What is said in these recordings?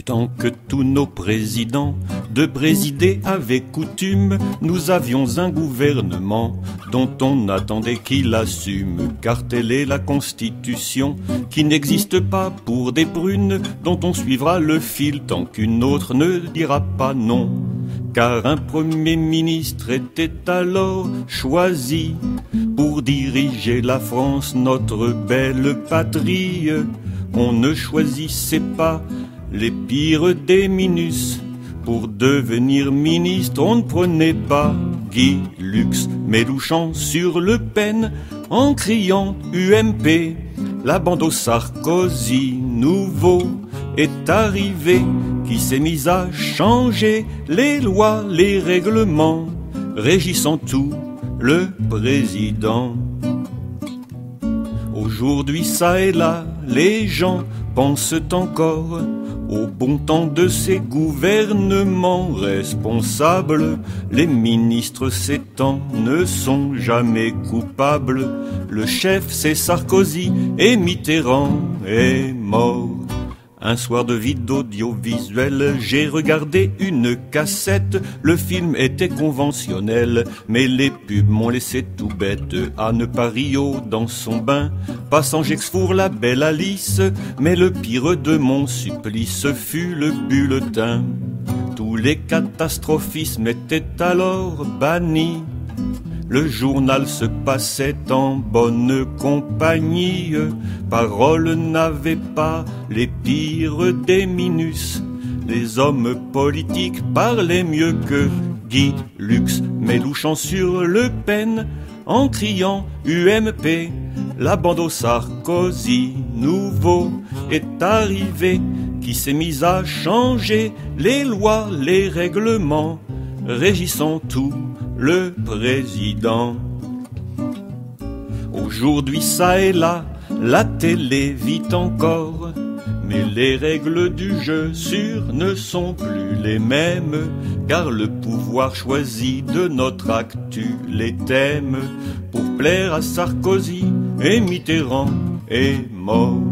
Tant que tous nos présidents de présider avaient coutume, nous avions un gouvernement dont on attendait qu'il assume, car telle est la Constitution qui n'existe pas pour des prunes, dont on suivra le fil tant qu'une autre ne dira pas non. Car un premier ministre était alors choisi pour diriger la France, notre belle patrie. On ne choisissait pas les pires des minus. Pour devenir ministre, on ne prenait pas Guy Lux, Mélenchon sur Le Pen, en criant UMP. La bande au Sarkozy nouveau est arrivée, qui s'est mise à changer les lois, les règlements, régissant tout le président. Aujourd'hui, ça et là, les gens pensent encore au bon temps de ces gouvernements responsables. Les ministres, ces temps ne sont jamais coupables. Le chef, c'est Sarkozy, et Mitterrand est mort. Un soir de vide audiovisuel, j'ai regardé une cassette. Le film était conventionnel, mais les pubs m'ont laissé tout bête. Anne Parillo dans son bain, passant j'exfourre la belle Alice. Mais le pire de mon supplice fut le bulletin. Tous les catastrophismes étaient alors bannis. Le journal se passait en bonne compagnie. Parole n'avait pas les pires des minus. Les hommes politiques parlaient mieux que Guy Lux, Mélenchon sur Le Pen, en criant UMP. La bande au Sarkozy nouveau est arrivée, qui s'est mise à changer les lois, les règlements, régissant tout le président. Aujourd'hui, ça et là, la télé vit encore, mais les règles du jeu sûr ne sont plus les mêmes, car le pouvoir choisit de notre actu les thèmes. Pour plaire à Sarkozy, et Mitterrand est mort.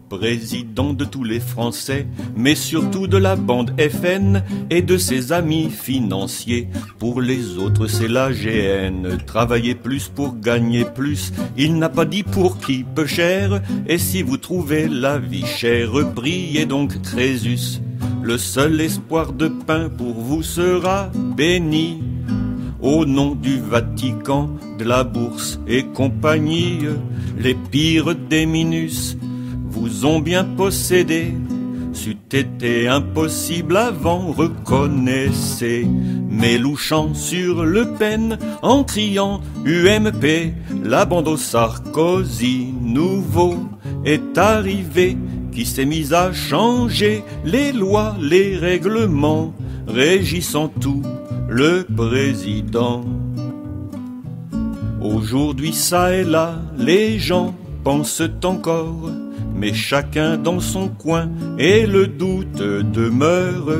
Président de tous les Français, mais surtout de la bande FN et de ses amis financiers. Pour les autres, c'est la GN. Travailler plus pour gagner plus, il n'a pas dit pour qui peu cher. Et si vous trouvez la vie chère, priez donc Crésus. Le seul espoir de pain pour vous sera béni. Au nom du Vatican, de la bourse et compagnie, les pires des minus vous ont bien possédé. C'eût été impossible avant, reconnaissez. Mélenchon sur Le Pen, en criant UMP. La bande au Sarkozy nouveau est arrivée, qui s'est mise à changer les lois, les règlements, régissant tout le président. Aujourd'hui, ça et là, les gens pensent encore, mais chacun dans son coin, et le doute demeure,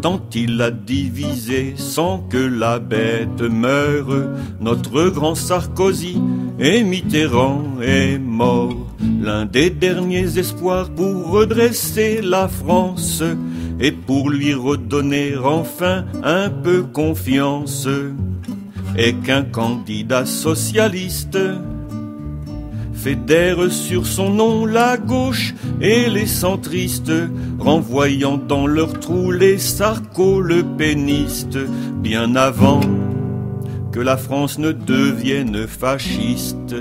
tant il a divisé sans que la bête meure. Notre grand Sarkozy et Mitterrand est mort, l'un des derniers espoirs pour redresser la France, et pour lui redonner enfin un peu confiance, et qu'un candidat socialiste fédère sur son nom la gauche et les centristes, renvoyant dans leur trou les sarko-le-pénistes, bien avant que la France ne devienne fasciste.